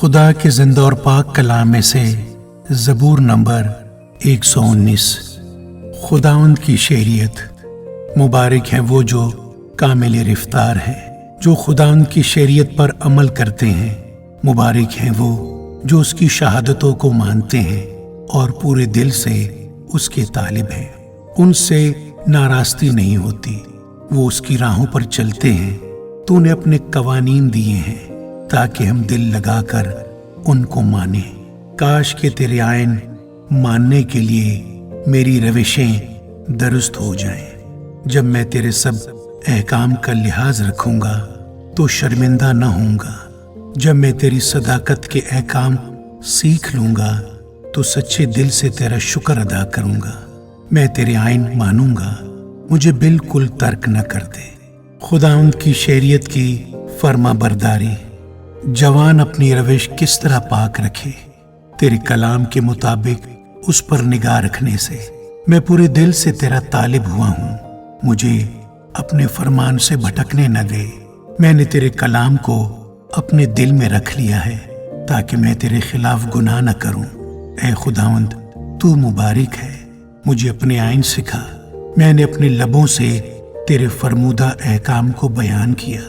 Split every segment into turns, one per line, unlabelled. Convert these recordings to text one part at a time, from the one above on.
خدا کے زندہ اور پاک کلام میں سے زبور نمبر 119۔ خداوند کی شریعت۔ مبارک ہے وہ جو کامل رفتار ہے، جو خداوند کی شریعت پر عمل کرتے ہیں۔ مبارک ہیں وہ جو اس کی شہادتوں کو مانتے ہیں اور پورے دل سے اس کے طالب ہیں۔ ان سے ناراستی نہیں ہوتی، وہ اس کی راہوں پر چلتے ہیں۔ تو نے اپنے قوانین دیے ہیں تاکہ ہم دل لگا کر ان کو مانیں۔ کاش کہ تیرے آئین ماننے کے لیے میری روشیں درست ہو جائیں۔ جب میں تیرے سب احکام کا لحاظ رکھوں گا تو شرمندہ نہ ہوں گا۔ جب میں تیری صداقت کے احکام سیکھ لوں گا تو سچے دل سے تیرا شکر ادا کروں گا۔ میں تیرے آئین مانوں گا، مجھے بالکل ترک نہ کر دے۔ خداوند کی شریعت کی فرما برداری۔ جوان اپنی روش کس طرح پاک رکھے، تیرے کلام کے مطابق اس پر نگاہ رکھنے سے۔ میں پورے دل سے تیرا طالب ہوا ہوں، مجھے اپنے فرمان سے بھٹکنے نہ دے۔ میں نے تیرے کلام کو اپنے دل میں رکھ لیا ہے تاکہ میں تیرے خلاف گناہ نہ کروں۔ اے خداوند، تو مبارک ہے، مجھے اپنے آئین سکھا۔ میں نے اپنے لبوں سے تیرے فرمودہ احکام کو بیان کیا۔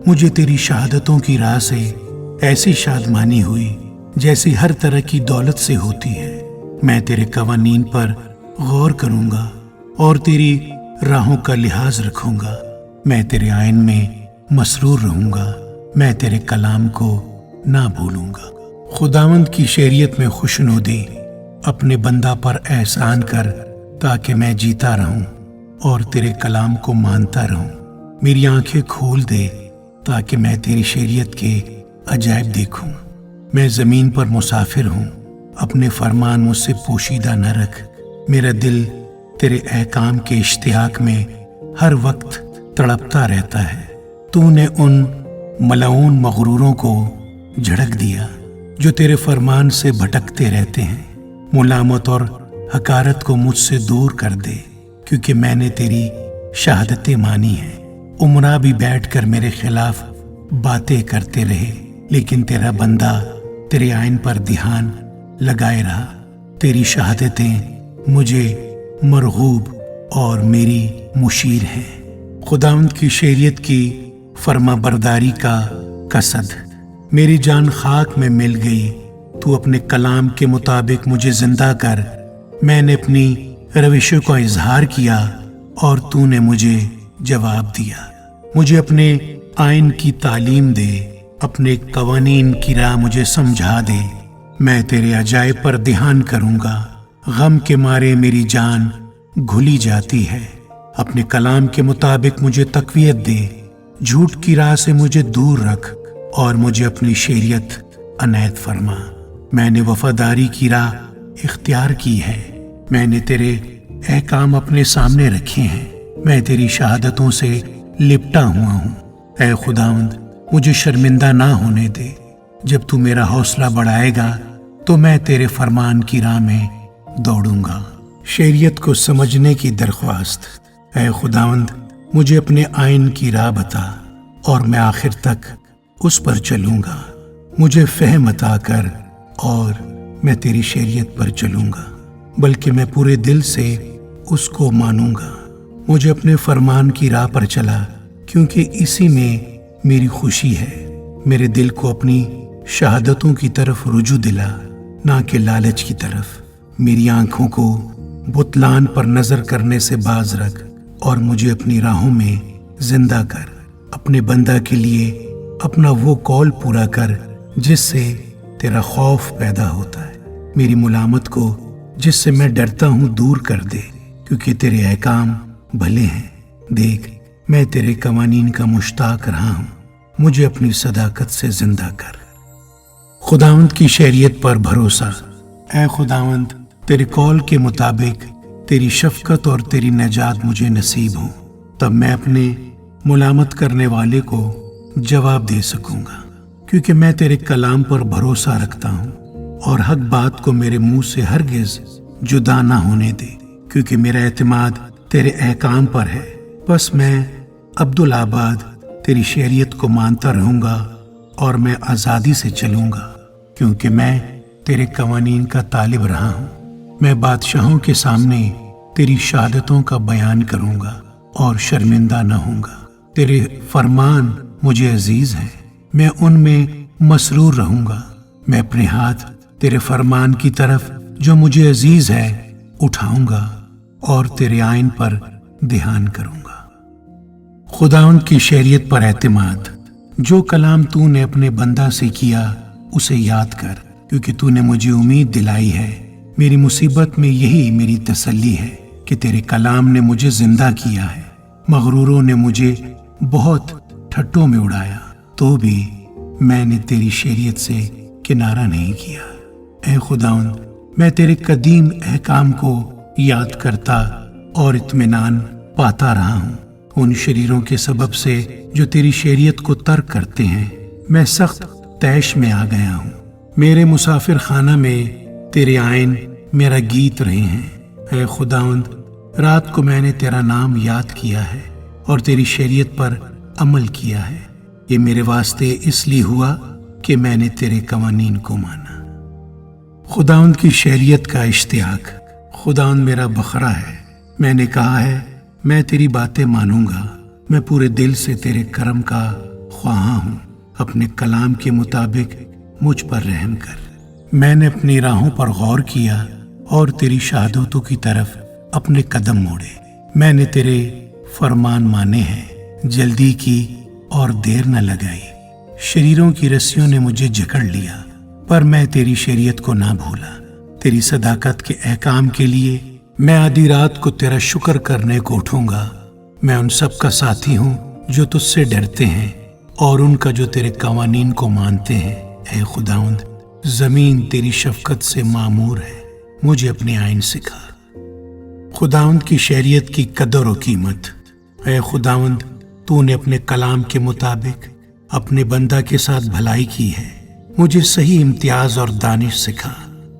مجھے تیری شہادتوں کی راہ سے ایسی شادمانی ہوئی جیسی ہر طرح کی دولت سے ہوتی ہے۔ میں تیرے قوانین پر غور کروں گا اور تیری راہوں کا لحاظ رکھوں گا۔ میں تیرے آئین میں مسرور رہوں گا، میں تیرے کلام کو نہ بھولوں گا۔ خداوند کی شریعت میں خوشنودی۔ اپنے بندہ پر احسان کر تاکہ میں جیتا رہوں اور تیرے کلام کو مانتا رہوں۔ میری آنکھیں کھول دے تاکہ میں تیری شریعت کے عجائب دیکھوں۔ میں زمین پر مسافر ہوں، اپنے فرمان مجھ سے پوشیدہ نہ رکھ۔ میرا دل تیرے احکام کے اشتیاق میں ہر وقت تڑپتا رہتا ہے۔ تو نے ان ملعون مغروروں کو جھڑک دیا جو تیرے فرمان سے بھٹکتے رہتے ہیں۔ ملامت اور حقارت کو مجھ سے دور کر دے، کیونکہ میں نے تیری شہادتیں مانی ہیں۔ امراء بھی بیٹھ کر میرے خلاف باتیں کرتے رہے، لیکن تیرا بندہ تیرے آئین پر دھیان لگائے رہا۔ تیری شہادتیں مجھے مرغوب اور میری مشیر ہیں۔ خداوند کی شریعت کی فرما برداری کا قصد۔ میری جان خاک میں مل گئی، تو اپنے کلام کے مطابق مجھے زندہ کر۔ میں نے اپنی روشوں کا اظہار کیا اور تو نے مجھے جواب دیا۔ مجھے اپنے آئین کی تعلیم دے، اپنے قوانین کی راہ مجھے سمجھا دے۔ میں تیرے عجائب پر دھیان کروں گا۔ غم کے مارے میری جان گھلی جاتی ہے۔ اپنے کلام کے مطابق مجھے تقویت دے۔ جھوٹ کی راہ سے مجھے دور رکھ اور مجھے اپنی شریعت عنایت فرما۔ میں نے وفاداری کی راہ اختیار کی ہے۔ میں نے تیرے احکام اپنے سامنے رکھے ہیں۔ میں تیری شہادتوں سے لپٹا ہوا ہوں۔ اے خداوند، مجھے شرمندہ نہ ہونے دے۔ جب تو میرا حوصلہ بڑھائے گا تو میں تیرے فرمان کی راہ میں دوڑوں گا۔ شریعت کو سمجھنے کی درخواست۔ اے خداوند، مجھے اپنے آئین کی راہ بتا اور میں آخر تک اس پر چلوں گا۔ مجھے فہم عطا کر اور میں تیری شریعت پر چلوں گا، بلکہ میں پورے دل سے اس کو مانوں گا۔ مجھے اپنے فرمان کی راہ پر چلا، کیونکہ اسی میں میری خوشی ہے۔ میرے دل کو اپنی شہادتوں کی طرف رجوع دلا، نہ کہ لالچ کی طرف۔ میری آنکھوں کو بتلان پر نظر کرنے سے باز رکھ اور مجھے اپنی راہوں میں زندہ کر۔ اپنے بندہ کے لیے اپنا وہ قول پورا کر جس سے تیرا خوف پیدا ہوتا ہے۔ میری ملامت کو جس سے میں ڈرتا ہوں دور کر دے، کیونکہ تیرے احکام بھلے ہیں۔ دیکھ، میں تیرے قوانین کا مشتاق رہا ہوں، مجھے اپنی صداقت سے زندہ کر۔ خداوند کی شریعت پر بھروسہ۔ اے خداوند، تیرے قول کے مطابق تیری شفقت اور تیری نجات مجھے نصیب ہو، تب میں اپنے ملامت کرنے والے کو جواب دے سکوں گا، کیونکہ میں تیرے کلام پر بھروسہ رکھتا ہوں اور حق بات کو میرے منہ سے ہرگز جدا نہ ہونے دے، کیونکہ میرا اعتماد تیرے احکام پر ہے۔ بس میں عبدالآباد تیری شریعت کو مانتا رہوں گا اور میں آزادی سے چلوں گا۔ کیونکہ میں تیرے قوانین کا طالب رہا ہوں۔ میں بادشاہوں کے سامنے تیری شہادتوں کا بیان کروں گا اور شرمندہ نہ ہوں گا۔ تیرے فرمان مجھے عزیز ہیں، میں ان میں مسرور رہوں گا۔ میں اپنے ہاتھ تیرے فرمان کی طرف جو مجھے عزیز ہے اٹھاؤں گا اور تیرے آئین پر دھیان کروں گا۔ خداوند کی شریعت پر اعتماد۔ جو کلام تو نے اپنے بندہ سے کیا اسے یاد کر، کیونکہ تو نے مجھے امید دلائی ہے۔ میری مصیبت میں یہی میری تسلی ہے کہ تیرے کلام نے مجھے زندہ کیا ہے۔ مغروروں نے مجھے بہت ٹھٹوں میں اڑایا، تو بھی میں نے تیری شریعت سے کنارہ نہیں کیا۔ اے خداوند، میں تیرے قدیم احکام کو یاد کرتا اور اطمینان پاتا رہا ہوں۔ ان شریروں کے سبب سے جو تیری شریعت کو ترک کرتے ہیں، میں سخت طیش میں آ گیا ہوں۔ میرے مسافر خانہ میں تیرے آئین میرا گیت رہے ہیں۔ اے خداوند، رات کو میں نے تیرا نام یاد کیا ہے اور تیری شریعت پر عمل کیا ہے۔ یہ میرے واسطے اس لیے ہوا کہ میں نے تیرے قوانین کو مانا۔ خداوند کی شریعت کا اشتیاق۔ خداوند میرا بخرا ہے، میں نے کہا ہے میں تیری باتیں مانوں گا۔ میں پورے دل سے تیرے کرم کا خواہاں ہوں۔ اپنے کلام کے مطابق مجھ پر رحم کر۔ میں نے اپنی راہوں پر غور کیا اور تیری شہادتوں کی طرف اپنے قدم موڑے۔ میں نے تیرے فرمان مانے ہیں، جلدی کی اور دیر نہ لگائی۔ شریروں کی رسیوں نے مجھے جکڑ لیا، پر میں تیری شریعت کو نہ بھولا۔ تیری صداقت کے احکام کے لیے میں آدھی رات کو تیرا شکر کرنے کو اٹھوں گا۔ میں ان سب کا ساتھی ہوں جو تجھ سے ڈرتے ہیں اور ان کا جو تیرے قوانین کو مانتے ہیں۔ اے خداوند، زمین تیری شفقت سے معمور ہے، مجھے اپنے آئین سکھا۔ خداوند کی شریعت کی قدر و قیمت۔ اے خداوند، تو نے اپنے کلام کے مطابق اپنے بندہ کے ساتھ بھلائی کی ہے۔ مجھے صحیح امتیاز اور دانش سکھا،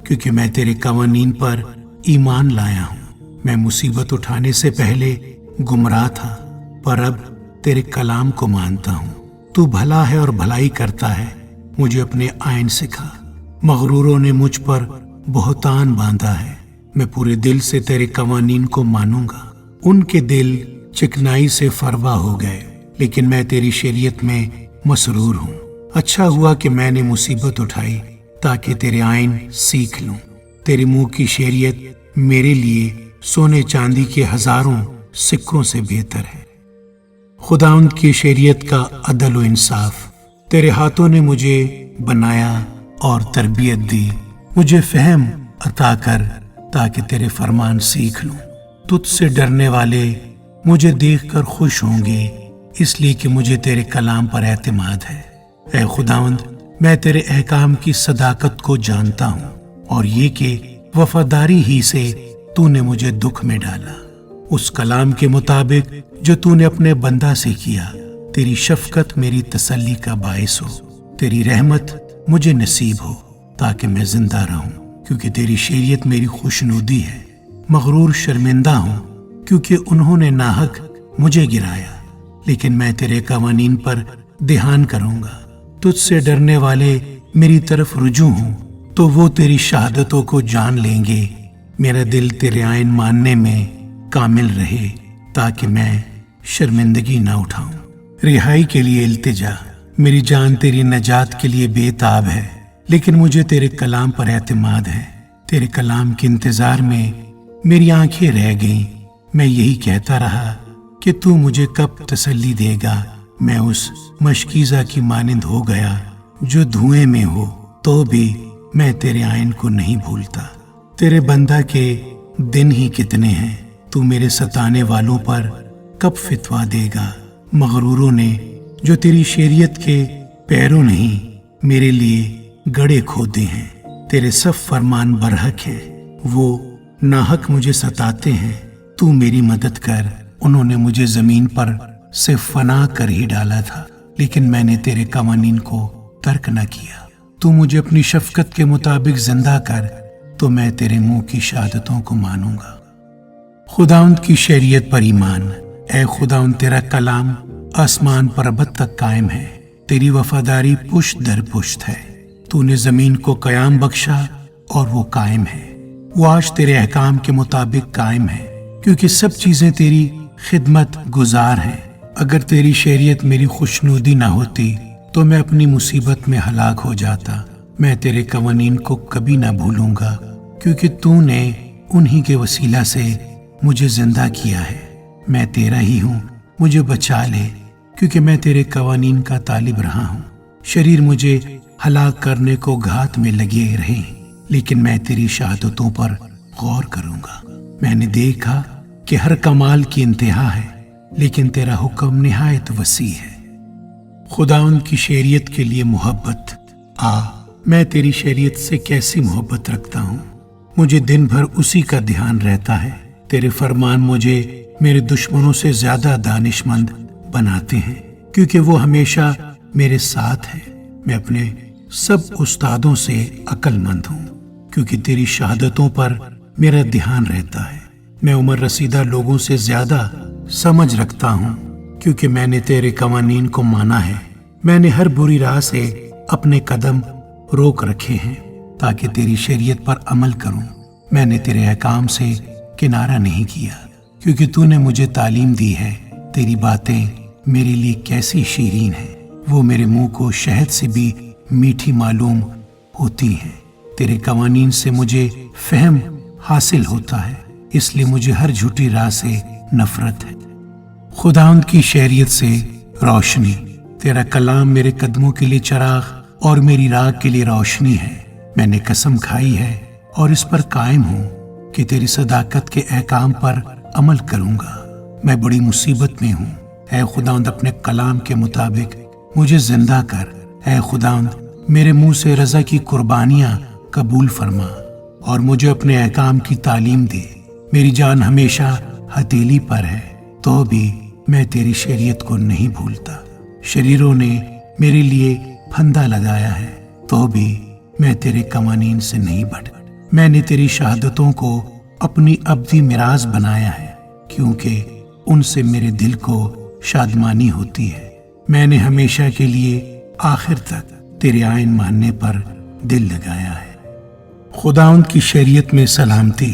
کیونکہ میں تیرے قوانین پر ایمان لایا ہوں۔ میں مصیبت اٹھانے سے پہلے گمراہ تھا، پر اب تیرے کلام کو مانتا ہوں۔ تو بھلا ہے اور بھلائی کرتا ہے، مجھے اپنے آئین سکھا۔ مغروروں نے مجھ پر بہتان باندھا ہے، میں پورے دل سے تیرے قوانین کو مانوں گا۔ ان کے دل چکنائی سے فروا ہو گئے، لیکن میں تیری شریعت میں مسرور ہوں۔ اچھا ہوا کہ میں نے مصیبت اٹھائی تاکہ تیرے آئین سیکھ لوں۔ تیرے منہ کی شریعت میرے لیے سونے چاندی کے ہزاروں سکوں سے بہتر ہے۔ خداوند کی شریعت کا عدل و انصاف۔ تیرے ہاتھوں نے مجھے بنایا اور تربیت دی۔ مجھے فہم عطا کر تاکہ تیرے فرمان سیکھ لوں۔ تجھ سے ڈرنے والے مجھے دیکھ کر خوش ہوں گے، اس لیے کہ مجھے تیرے کلام پر اعتماد ہے۔ اے خداوند، میں تیرے احکام کی صداقت کو جانتا ہوں، اور یہ کہ وفاداری ہی سے تو نے مجھے دکھ میں ڈالا۔ اس کلام کے مطابق جو تو نے اپنے بندہ سے کیا، تیری شفقت میری تسلی کا باعث ہو۔ تیری رحمت مجھے نصیب ہو تاکہ میں زندہ رہوں، کیونکہ تیری شریعت میری خوشنودی ہے۔ مغرور شرمندہ ہوں کیونکہ انہوں نے ناحق مجھے گرایا، لیکن میں تیرے قوانین پر دھیان کروں گا۔ تجھ سے ڈرنے والے میری طرف رجوع ہوں تو وہ تیری شہادتوں کو جان لیں گے۔ میرا دل تیرے آئین ماننے میں کامل رہے تاکہ میں شرمندگی نہ اٹھاؤں۔ رہائی کے لیے التجا۔ میری جان تیری نجات کے لیے بے تاب ہے، لیکن مجھے تیرے کلام پر اعتماد ہے۔ تیرے کلام کے انتظار میں میری آنکھیں رہ گئیں۔ میں یہی کہتا رہا کہ تو مجھے کب تسلی دے گا۔ میں اس مشکیزہ کی مانند ہو گیا جو دھوئیں میں ہو، تو بھی میں تیرے آئین کو نہیں بھولتا۔ تیرے بندہ کے دن ہی کتنے ہیں، تو میرے ستانے والوں پر کب فتوا دے گا؟ مغروروں نے جو تیری شریعت کے پیروں نہیں میرے لیے گڑھے کھودے ہیں۔ تیرے سب فرمان برحق ہیں، وہ ناحق مجھے ستاتے ہیں۔ تو میری مدد کر۔ انہوں نے مجھے زمین پر سے فنا کر ہی ڈالا تھا، لیکن میں نے تیرے قوانین کو ترک نہ کیا۔ تو مجھے اپنی شفقت کے مطابق زندہ کر، تو میں تیرے منہ کی شہادتوں کو مانوں گا۔ خداوند کی شریعت پر ایمان۔ اے خداوند، تیرا کلام آسمان پر ابد تک قائم ہے، تیری وفاداری پشت در پشت ہے۔ تو نے زمین کو قیام بخشا اور وہ قائم ہے، وہ آج تیرے احکام کے مطابق قائم ہے، کیونکہ سب چیزیں تیری خدمت گزار ہیں۔ اگر تیری شریعت میری خوشنودی نہ ہوتی تو میں اپنی مصیبت میں ہلاک ہو جاتا۔ میں تیرے قوانین کو کبھی نہ بھولوں گا، کیونکہ تو نے انہی کے وسیلہ سے مجھے زندہ کیا ہے۔ میں تیرا ہی ہوں، مجھے بچا لے، کیونکہ میں تیرے قوانین کا طالب رہا ہوں۔ شریر مجھے ہلاک کرنے کو گھات میں لگے رہے، لیکن میں تیری شہادتوں پر غور کروں گا۔ میں نے دیکھا کہ ہر کمال کی انتہا ہے، لیکن تیرا حکم نہایت وسیع ہے۔ خداوند کی شریعت کے لیے محبت۔ میں تیری شریعت سے کیسی محبت رکھتا ہوں، مجھے دن بھر اسی کا دھیان رہتا ہے۔ تیرے فرمان مجھے میرے دشمنوں سے زیادہ دانش مند بناتے ہیں، کیونکہ وہ ہمیشہ میرے ساتھ ہے۔ میں اپنے سب استادوں سے عقل مند ہوں، کیونکہ تیری شہادتوں پر میرا دھیان رہتا ہے۔ میں عمر رسیدہ لوگوں سے زیادہ سمجھ رکھتا ہوں، کیونکہ میں نے تیرے قوانین کو مانا ہے۔ میں نے ہر بری راہ سے اپنے قدم روک رکھے ہیں، تاکہ تیری شریعت پر عمل کروں۔ میں نے تیرے احکام سے کنارہ نہیں کیا، کیونکہ تو نے مجھے تعلیم دی ہے۔ تیری باتیں میرے لیے کیسی شیرین ہیں، وہ میرے منہ کو شہد سے بھی میٹھی معلوم ہوتی ہیں۔ تیرے قوانین سے مجھے فہم حاصل ہوتا ہے، اس لیے مجھے ہر جھوٹی راہ سے نفرت ہے۔ خداوند کی شریعت سے روشنی۔ تیرا کلام میرے قدموں کے لیے چراغ اور میری راہ کے لیے روشنی ہے۔ میں نے قسم کھائی ہے اور اس پر قائم ہوں کہ تیری صداقت کے احکام پر عمل کروں گا۔ میں بڑی مصیبت میں ہوں، اے خداوند اپنے کلام کے مطابق مجھے زندہ کر۔ اے خداوند میرے منہ سے رضا کی قربانیاں قبول فرما اور مجھے اپنے احکام کی تعلیم دے۔ میری جان ہمیشہ ہتھیلی پر ہے، تو بھی میں تیری شریعت کو نہیں بھولتا۔ شریروں نے میرے لیے پھندا لگایا ہے، تو بھی میں تیرے قوانین سے نہیں بھٹکا۔ میں نے تیری شہادتوں کو اپنی ابدی میراث بنایا ہے، کیونکہ ان سے میرے دل کو شادمانی ہوتی ہے۔ میں نے ہمیشہ کے لیے آخر تک تیرے آئین ماننے پر دل لگایا ہے۔ خداوند کی شریعت میں سلامتی۔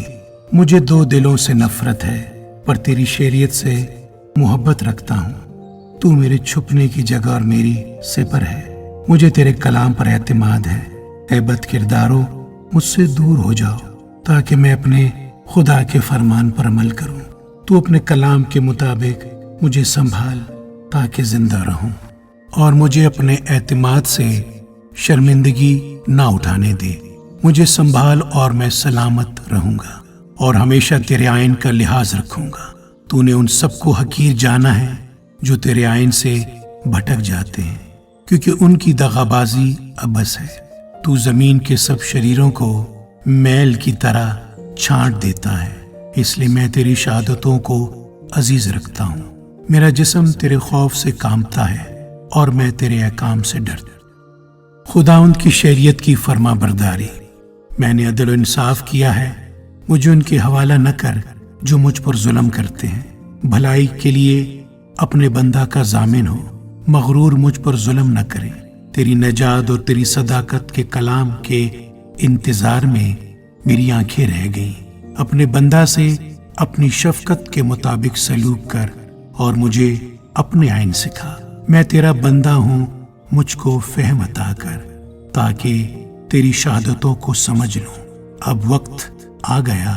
مجھے دو دلوں سے نفرت ہے، پر تیری شریعت سے محبت رکھتا ہوں۔ تو میرے چھپنے کی جگہ اور میری سپر ہے۔ مجھے تیرے کلام پر اعتماد ہے۔ اے بد کرداروں، مجھ سے دور ہو جاؤ، تاکہ میں اپنے خدا کے فرمان پر عمل کروں۔ تو اپنے کلام کے مطابق مجھے سنبھال تاکہ زندہ رہوں، اور مجھے اپنے اعتماد سے شرمندگی نہ اٹھانے دے۔ مجھے سنبھال اور میں سلامت رہوں گا، اور ہمیشہ تیرے آئین کا لحاظ رکھوں گا۔ تو نے ان سب کو حقیر جانا ہے جو تیرے آئین سے بھٹک جاتے ہیں، کیونکہ ان کی دغابازی عبث ہے۔ تو زمین کے سب شریروں کو میل کی طرح چھانٹ دیتا ہے، اس لیے میں تیری شہادتوں کو عزیز رکھتا ہوں۔ میرا جسم تیرے خوف سے کانپتا ہے، اور میں تیرے احکام سے ڈرتا ہوں۔ خداوند کی شریعت کی فرما برداری۔ میں نے عدل و انصاف کیا ہے، مجھے ان کے حوالہ نہ کر جو مجھ پر ظلم کرتے ہیں۔ بھلائی کے لیے اپنے بندہ کا ضامن ہو، مغرور مجھ پر ظلم نہ کرے۔ تیری نجات اور تیری صداقت کے کلام کے انتظار میں میری آنکھیں رہ گئیں۔ اپنے بندہ سے اپنی شفقت کے مطابق سلوک کر، اور مجھے اپنے آئین سکھا۔ میں تیرا بندہ ہوں، مجھ کو فہم عطا کر، تاکہ تیری شہادتوں کو سمجھ لوں۔ اب وقت آ گیا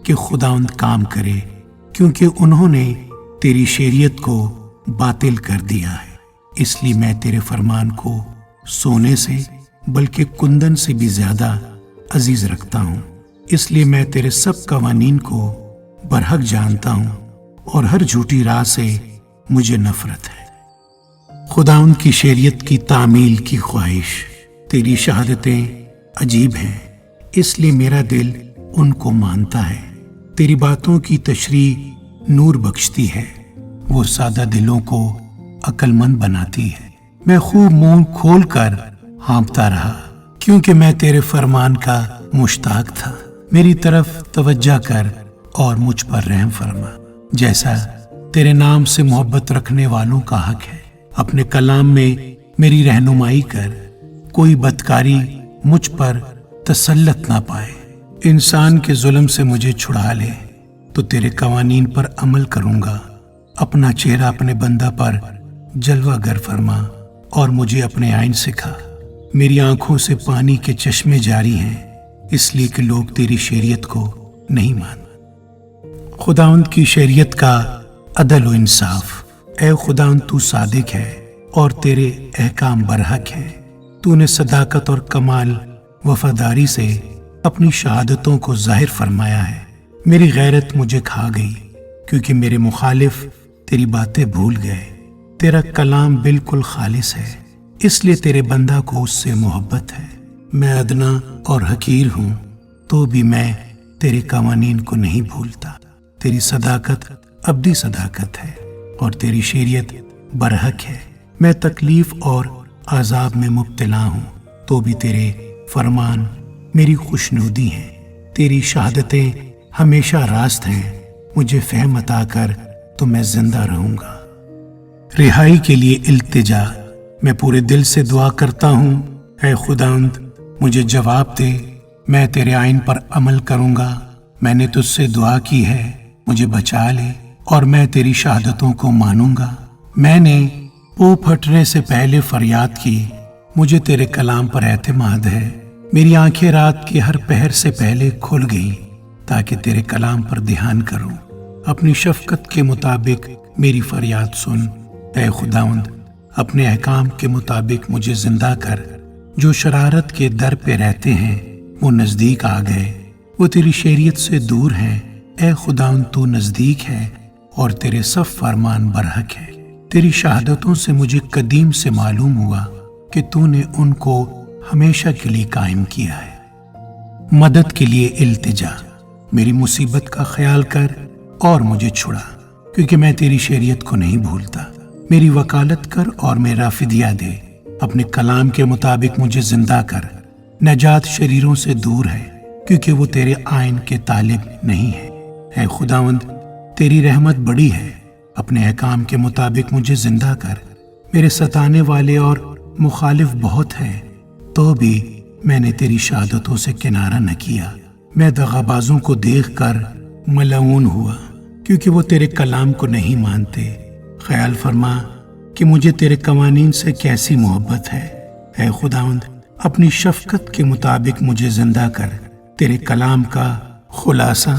کہ خداوند کام کرے، کیونکہ انہوں نے تیری شریعت کو باطل کر دیا ہے۔ اس لیے میں تیرے فرمان کو سونے سے بلکہ کندن سے بھی زیادہ عزیز رکھتا ہوں۔ اس لیے میں تیرے سب قوانین کو برحق جانتا ہوں، اور ہر جھوٹی راہ سے مجھے نفرت ہے۔ خداوند کی شریعت کی تعمیل کی خواہش۔ تیری شہادتیں عجیب ہیں، اس لیے میرا دل ان کو مانتا ہے۔ تیری باتوں کی تشریح نور بخشتی ہے، وہ سادہ دلوں کو عقل مند بناتی ہے۔ میں خوب منہ کھول کر ہانپتا رہا، کیونکہ میں تیرے فرمان کا مشتاق تھا۔ میری طرف توجہ کر اور مجھ پر رحم فرما، جیسا تیرے نام سے محبت رکھنے والوں کا حق ہے۔ اپنے کلام میں میری رہنمائی کر، کوئی بدکاری مجھ پر تسلط نہ پائے۔ انسان کے ظلم سے مجھے چھڑا لے تو تیرے قوانین پر عمل کروں گا۔ اپنا چہرہ اپنے بندہ پر جلوہ گر فرما اور مجھے اپنے آئین سکھا۔ میری آنکھوں سے پانی کے چشمے جاری ہیں، اس لیے کہ لوگ تیری شریعت کو نہیں مانتے۔ خداوند کی شریعت کا عدل و انصاف۔ اے خداوند، تو صادق ہے اور تیرے احکام برحق ہیں۔ تو نے صداقت اور کمال وفاداری سے اپنی شہادتوں کو ظاہر فرمایا ہے۔ میری غیرت مجھے کھا گئی کیونکہ میرے مخالف تیری باتیں بھول گئے۔ تیرا کلام بالکل خالص ہے، اس لیے تیرے بندہ کو اس سے محبت ہے۔ میں ادنا اور حقیر ہوں تو بھی میں تیرے قوانین کو نہیں بھولتا۔ تیری صداقت ابدی صداقت ہے اور تیری شریعت برحق ہے۔ میں تکلیف اور عذاب میں مبتلا ہوں تو بھی تیرے فرمان میری خوشنودی ہیں۔ تیری شہادتیں ہمیشہ راست ہیں۔ مجھے فہم عطا کر تو میں زندہ رہوں گا۔ رہائی کے لیے التجا۔ میں پورے دل سے دعا کرتا ہوں، اے خداوند مجھے جواب دے۔ میں تیرے آئین پر عمل کروں گا۔ میں نے تجھ سے دعا کی ہے، مجھے بچا لے اور میں تیری شہادتوں کو مانوں گا۔ میں نے پو پھٹنے سے پہلے فریاد کی، مجھے تیرے کلام پر اعتماد ہے۔ میری آنکھیں رات کے ہر پہر سے پہلے کھل گئی تاکہ تیرے کلام پر دھیان کروں۔ اپنی شفقت کے مطابق میری فریاد سن، اے خداوند اپنے احکام کے مطابق مجھے زندہ کر۔ جو شرارت کے در پہ رہتے ہیں وہ نزدیک آ گئے، وہ تیری شریعت سے دور ہیں۔ اے خداوند تو نزدیک ہے اور تیرے سب فرمان برحق ہے۔ تیری شہادتوں سے مجھے قدیم سے معلوم ہوا کہ تو نے ان کو ہمیشہ کے لیے قائم کیا ہے۔ مدد کے لیے التجا۔ میری مصیبت کا خیال کر اور مجھے چھڑا، کیونکہ میں تیری شریعت کو نہیں بھولتا۔ میری وکالت کر اور میرا فدیہ دے۔ اپنے کلام کے مطابق مجھے زندہ کر۔ نجات شریروں سے دور ہے کیونکہ وہ تیرے آئین کے طالب نہیں ہے۔ اے خداوند تیری رحمت بڑی ہے، اپنے احکام کے مطابق مجھے زندہ کر۔ میرے ستانے والے اور مخالف بہت ہیں تو بھی میں نے تیری شہادتوں سے کنارہ نہ کیا۔ میں دغابازوں کو دیکھ کر ملعون ہوا کیونکہ وہ تیرے کلام کو نہیں مانتے۔ خیال فرما کہ مجھے تیرے قوانین سے کیسی محبت ہے۔ اے خداوند اپنی شفقت کے مطابق مجھے زندہ کر۔ تیرے کلام کا خلاصہ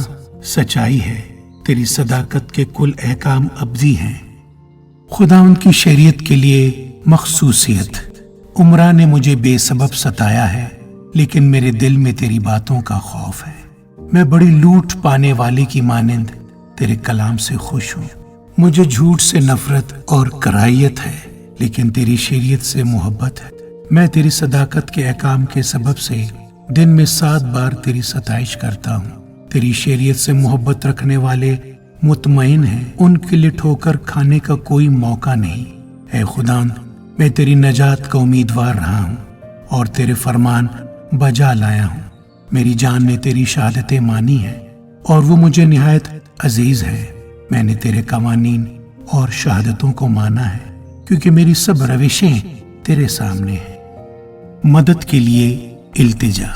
سچائی ہے، تیری صداقت کے کل احکام ابدی ہیں۔ خداوند کی شریعت کے لیے مخصوصیت۔ عمرہ نے مجھے بے سبب ستایا ہے، لیکن میرے دل میں تیری باتوں کا خوف ہے۔ میں بڑی لوٹ پانے والے کی مانند تیرے کلام سے خوش ہوں۔ مجھے جھوٹ سے نفرت اور کراہیت ہے، لیکن تیری شریعت سے محبت ہے۔ میں تیری صداقت کے احکام کے سبب سے دن میں 7 بار تیری ستائش کرتا ہوں۔ تیری شریعت سے محبت رکھنے والے مطمئن ہیں، ان کے لیے ٹھوکر کھانے کا کوئی موقع نہیں۔ اے خداوند میں تیری نجات کا امیدوار رہا ہوں اور تیرے فرمان بجا لایا ہوں۔ میری جان نے تیری شہادتیں مانی ہیں اور وہ مجھے نہایت عزیز ہے۔ میں نے تیرے قوانین اور شہادتوں کو مانا ہے کیونکہ میری سب روشیں تیرے سامنے ہیں۔ مدد کے لیے التجا۔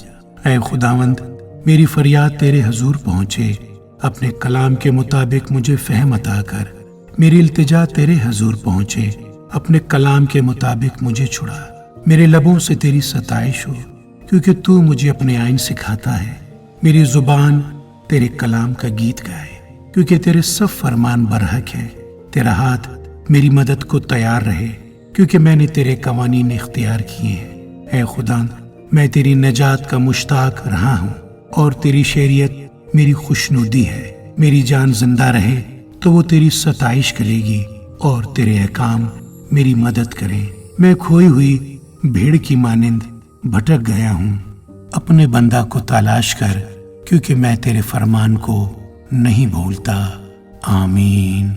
اے خداوند میری فریاد تیرے حضور پہنچے، اپنے کلام کے مطابق مجھے فہم عطا کر۔ میری التجا تیرے حضور پہنچے، اپنے کلام کے مطابق مجھے چھڑا۔ میرے لبوں سے تیری ستائش ہو کیونکہ تو مجھے اپنے آئین سکھاتا ہے۔ میری زبان تیرے کلام کا گیت گائے کیونکہ تیرے سب فرمان برحق ہے۔ تیرا ہاتھ میری مدد کو تیار رہے کیونکہ میں نے تیرے قوانین اختیار کیے ہیں۔ اے خدا میں تیری نجات کا مشتاق رہا ہوں اور تیری شریعت میری خوشنودی ہے۔ میری جان زندہ رہے تو وہ تیری ستائش کرے گی اور تیرے احکام میری مدد کریں۔ میں کھوئی ہوئی بھیڑ کی مانند بھٹک گیا ہوں۔ اپنے بندہ کو تلاش کر کیونکہ میں تیرے فرمان کو نہیں بھولتا۔ آمین۔